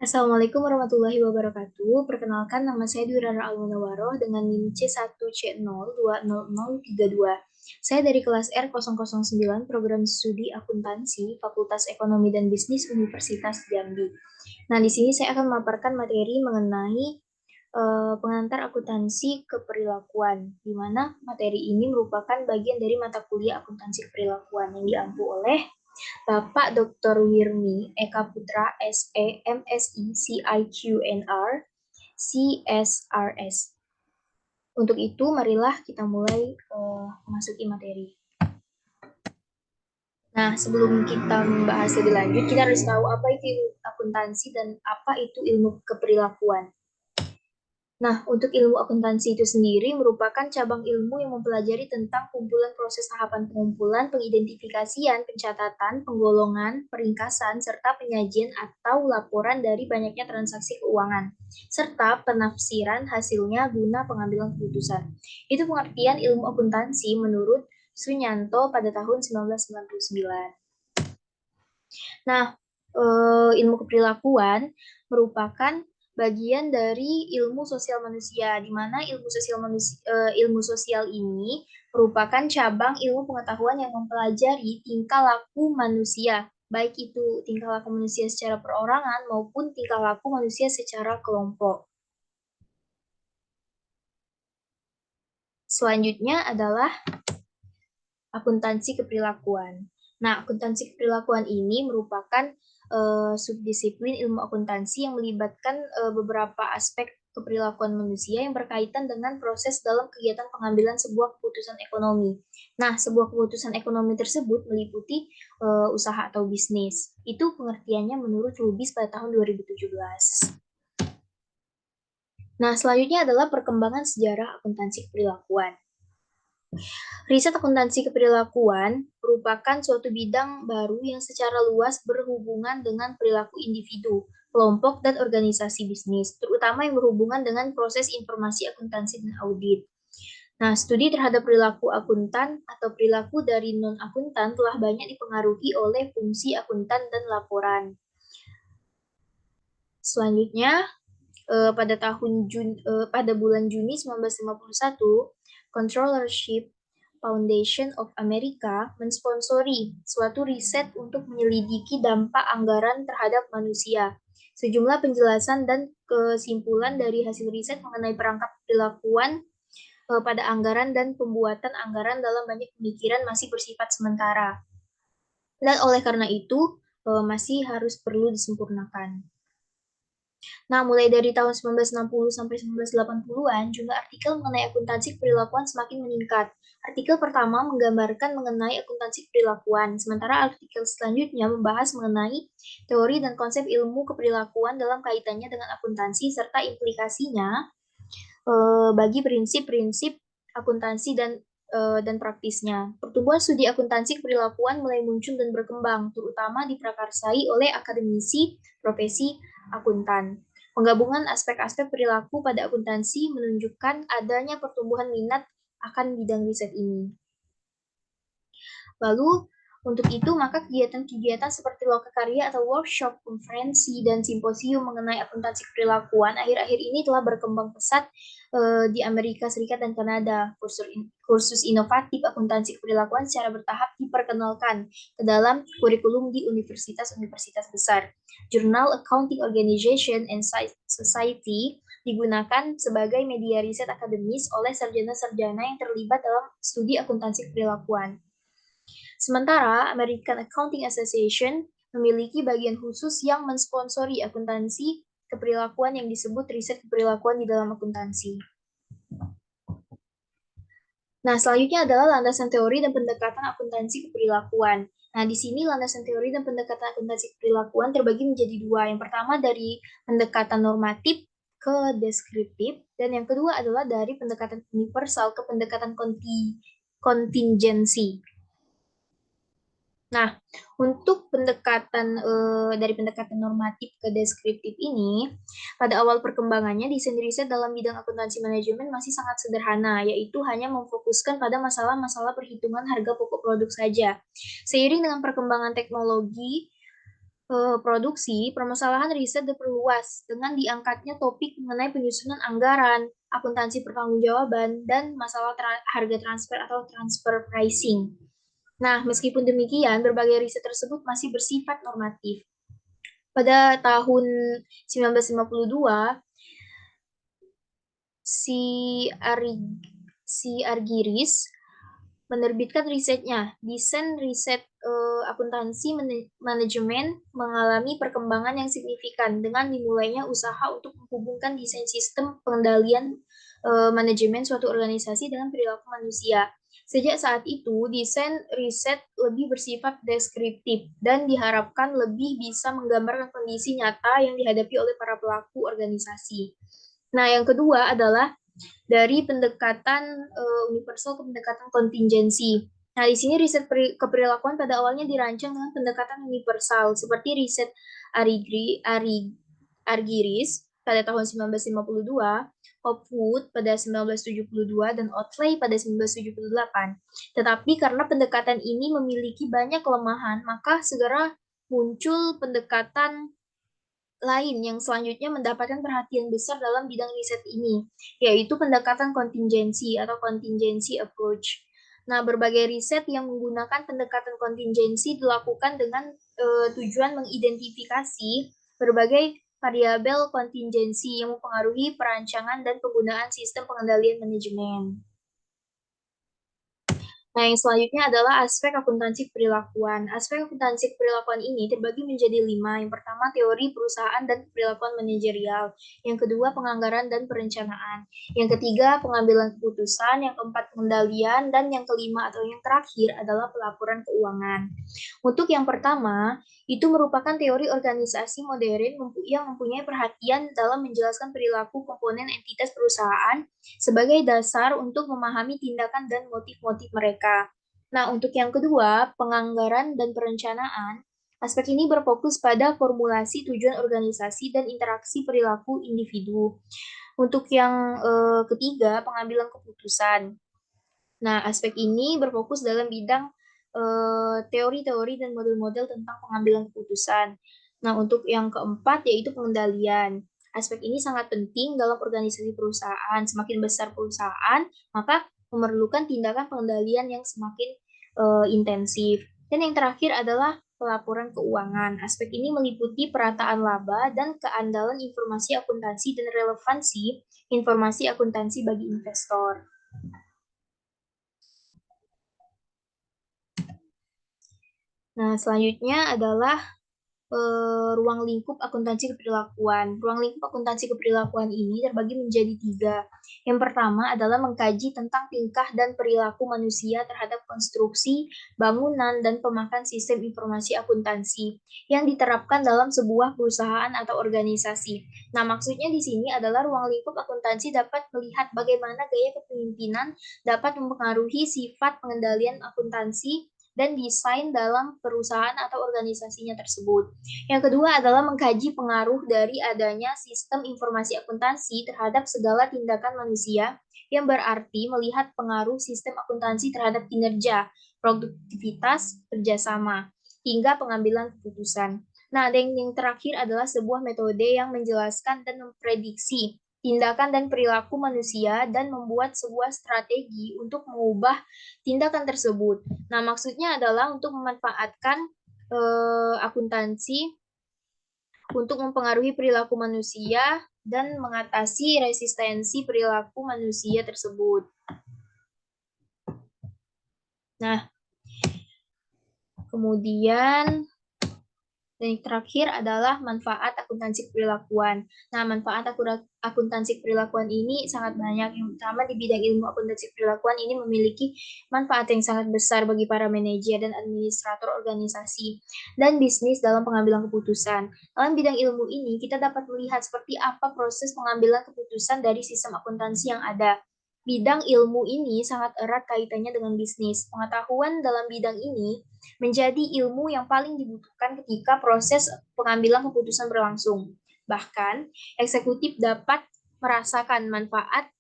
Assalamualaikum warahmatullahi wabarakatuh. Perkenalkan, nama saya Dwi Rara Almunawaroh dengan NIM C1C0200032. Saya dari kelas R009 Program Studi Akuntansi Fakultas Ekonomi dan Bisnis Universitas Jambi. Nah, di sini saya akan memaparkan materi mengenai pengantar akuntansi keperilakuan, di mana materi ini merupakan bagian dari mata kuliah akuntansi keperilakuan yang diampu oleh Bapak Dr. Wirmi Eka Putra, SE, MSI, CIQNR, CSRS. Untuk itu, marilah kita mulai memasuki materi. Nah, sebelum kita membahas lebih lanjut, kita harus tahu apa itu ilmu akuntansi dan apa itu ilmu keperilakuan. Nah, untuk ilmu akuntansi itu sendiri merupakan cabang ilmu yang mempelajari tentang kumpulan proses tahapan pengumpulan, pengidentifikasian, pencatatan, penggolongan, peringkasan, serta penyajian atau laporan dari banyaknya transaksi keuangan, serta penafsiran hasilnya guna pengambilan keputusan. Itu pengertian ilmu akuntansi menurut Sunyanto pada tahun 1999. Nah, ilmu keperilakuan merupakan bagian dari ilmu sosial manusia, di mana ilmu sosial ini merupakan cabang ilmu pengetahuan yang mempelajari tingkah laku manusia, baik itu tingkah laku manusia secara perorangan maupun tingkah laku manusia secara kelompok. Selanjutnya adalah akuntansi keperilakuan. Nah, akuntansi keperilakuan ini merupakan subdisiplin ilmu akuntansi yang melibatkan beberapa aspek keperilakuan manusia yang berkaitan dengan proses dalam kegiatan pengambilan sebuah keputusan ekonomi. Nah, sebuah keputusan ekonomi tersebut meliputi usaha atau bisnis. Itu pengertiannya menurut Lubis pada tahun 2017. Nah, selanjutnya adalah perkembangan sejarah akuntansi keperilakuan. Riset akuntansi keperilakuan merupakan suatu bidang baru yang secara luas berhubungan dengan perilaku individu, kelompok, dan organisasi bisnis, terutama yang berhubungan dengan proses informasi akuntansi dan audit. Nah, studi terhadap perilaku akuntan atau perilaku dari non-akuntan telah banyak dipengaruhi oleh fungsi akuntan dan laporan. Selanjutnya, pada bulan Juni 1951, Controllership Foundation of America mensponsori suatu riset untuk menyelidiki dampak anggaran terhadap manusia. Sejumlah penjelasan dan kesimpulan dari hasil riset mengenai perangkap perilakuan pada anggaran dan pembuatan anggaran dalam banyak pemikiran masih bersifat sementara. Dan oleh karena itu, masih harus perlu disempurnakan. Nah, mulai dari tahun 1960 sampai 1980-an, jumlah artikel mengenai akuntansi perilakuan semakin meningkat. Artikel pertama menggambarkan mengenai akuntansi perilakuan, sementara artikel selanjutnya membahas mengenai teori dan konsep ilmu keperilakuan dalam kaitannya dengan akuntansi serta implikasinya bagi prinsip-prinsip akuntansi dan praktisnya. Pertumbuhan studi akuntansi keperilakuan mulai muncul dan berkembang, terutama diprakarsai oleh akademisi profesi akuntan. Penggabungan aspek-aspek perilaku pada akuntansi menunjukkan adanya pertumbuhan minat akan bidang riset ini. Lalu, untuk itu, maka kegiatan-kegiatan seperti lokakarya atau workshop, konferensi, dan simposium mengenai akuntansi perilakuan akhir-akhir ini telah berkembang pesat di Amerika Serikat dan Kanada. Kursus inovatif akuntansi perilakuan secara bertahap diperkenalkan ke dalam kurikulum di universitas-universitas besar. Jurnal Accounting Organization and Society digunakan sebagai media riset akademis oleh sarjana-sarjana yang terlibat dalam studi akuntansi perilakuan. Sementara American Accounting Association memiliki bagian khusus yang mensponsori akuntansi keperilakuan yang disebut riset keperilakuan di dalam akuntansi. Nah, selanjutnya adalah landasan teori dan pendekatan akuntansi keperilakuan. Nah, di sini landasan teori dan pendekatan akuntansi keperilakuan terbagi menjadi dua. Yang pertama dari pendekatan normatif ke deskriptif, dan yang kedua adalah dari pendekatan universal ke pendekatan kontingensi. Nah, untuk dari pendekatan normatif ke deskriptif ini, pada awal perkembangannya desain riset dalam bidang akuntansi manajemen masih sangat sederhana, yaitu hanya memfokuskan pada masalah-masalah perhitungan harga pokok produk saja. Seiring dengan perkembangan teknologi, produksi, permasalahan riset diperluas dengan diangkatnya topik mengenai penyusunan anggaran, akuntansi pertanggungjawaban, dan masalah harga transfer atau transfer pricing. Nah, meskipun demikian, berbagai riset tersebut masih bersifat normatif. Pada tahun 1952, si Argyris menerbitkan risetnya. Desain riset akuntansi manajemen mengalami perkembangan yang signifikan dengan dimulainya usaha untuk menghubungkan desain sistem pengendalian manajemen suatu organisasi dengan perilaku manusia. Sejak saat itu, desain riset lebih bersifat deskriptif dan diharapkan lebih bisa menggambarkan kondisi nyata yang dihadapi oleh para pelaku organisasi. Nah, yang kedua adalah dari pendekatan universal ke pendekatan kontingensi. Nah, di sini riset keperilakuan pada awalnya dirancang dengan pendekatan universal, seperti riset Argyris pada tahun 1952, Hopwood pada 1972, dan Otley pada 1978. Tetapi karena pendekatan ini memiliki banyak kelemahan, maka segera muncul pendekatan lain yang selanjutnya mendapatkan perhatian besar dalam bidang riset ini, yaitu pendekatan kontingensi atau contingency approach. Nah, berbagai riset yang menggunakan pendekatan kontingensi dilakukan dengan tujuan mengidentifikasi berbagai variabel kontingensi yang mempengaruhi perancangan dan penggunaan sistem pengendalian manajemen. Nah, yang selanjutnya adalah aspek akuntansi perilakuan. Aspek akuntansi perilakuan ini terbagi menjadi 5. Yang pertama, teori perusahaan dan perilakuan manajerial. Yang kedua, penganggaran dan perencanaan. Yang ketiga, pengambilan keputusan. Yang keempat, pengendalian. Dan yang kelima atau yang terakhir adalah pelaporan keuangan. Untuk yang pertama, itu merupakan teori organisasi modern yang mempunyai perhatian dalam menjelaskan perilaku komponen entitas perusahaan sebagai dasar untuk memahami tindakan dan motif-motif mereka. Nah, untuk yang kedua, penganggaran dan perencanaan, aspek ini berfokus pada formulasi tujuan organisasi dan interaksi perilaku individu. Untuk yang ketiga, pengambilan keputusan. Nah, aspek ini berfokus dalam bidang teori-teori dan model-model tentang pengambilan keputusan. Nah, untuk yang keempat yaitu pengendalian. Aspek ini sangat penting dalam organisasi perusahaan. Semakin besar perusahaan, maka memerlukan tindakan pengendalian yang semakin intensif. Dan yang terakhir adalah pelaporan keuangan. Aspek ini meliputi perataan laba dan keandalan informasi akuntansi dan relevansi informasi akuntansi bagi investor. Nah, selanjutnya adalah ruang lingkup akuntansi keperilakuan. Ruang lingkup akuntansi keperilakuan ini terbagi menjadi 3. Yang pertama adalah mengkaji tentang tingkah dan perilaku manusia terhadap konstruksi, bangunan, dan pemakaian sistem informasi akuntansi yang diterapkan dalam sebuah perusahaan atau organisasi. Nah, maksudnya di sini adalah ruang lingkup akuntansi dapat melihat bagaimana gaya kepemimpinan dapat mempengaruhi sifat pengendalian akuntansi dan desain dalam perusahaan atau organisasinya tersebut. Yang kedua adalah mengkaji pengaruh dari adanya sistem informasi akuntansi terhadap segala tindakan manusia, yang berarti melihat pengaruh sistem akuntansi terhadap kinerja, produktivitas, kerjasama, hingga pengambilan keputusan. Nah, dan yang terakhir adalah sebuah metode yang menjelaskan dan memprediksi tindakan dan perilaku manusia dan membuat sebuah strategi untuk mengubah tindakan tersebut. Nah, maksudnya adalah untuk memanfaatkan akuntansi untuk mempengaruhi perilaku manusia dan mengatasi resistensi perilaku manusia tersebut. Nah, kemudian dan yang terakhir adalah manfaat akuntansi perilakuan. Nah, manfaat akuntansi perilakuan ini sangat banyak. Yang pertama, di bidang ilmu akuntansi perilakuan ini memiliki manfaat yang sangat besar bagi para manajer dan administrator organisasi dan bisnis dalam pengambilan keputusan. Dalam bidang ilmu ini, kita dapat melihat seperti apa proses pengambilan keputusan dari sistem akuntansi yang ada. Bidang ilmu ini sangat erat kaitannya dengan bisnis. Pengetahuan dalam bidang ini menjadi ilmu yang paling dibutuhkan ketika proses pengambilan keputusan berlangsung. Bahkan, eksekutif dapat merasakan manfaat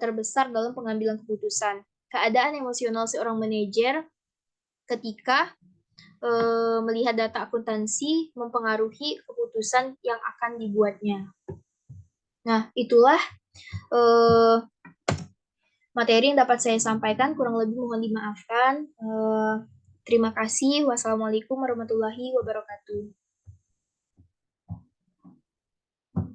terbesar dalam pengambilan keputusan. Keadaan emosional seorang manajer ketika melihat data akuntansi mempengaruhi keputusan yang akan dibuatnya. Nah, itulah eh, materi yang dapat saya sampaikan, kurang lebih mohon dimaafkan. Terima kasih. Wassalamualaikum warahmatullahi wabarakatuh.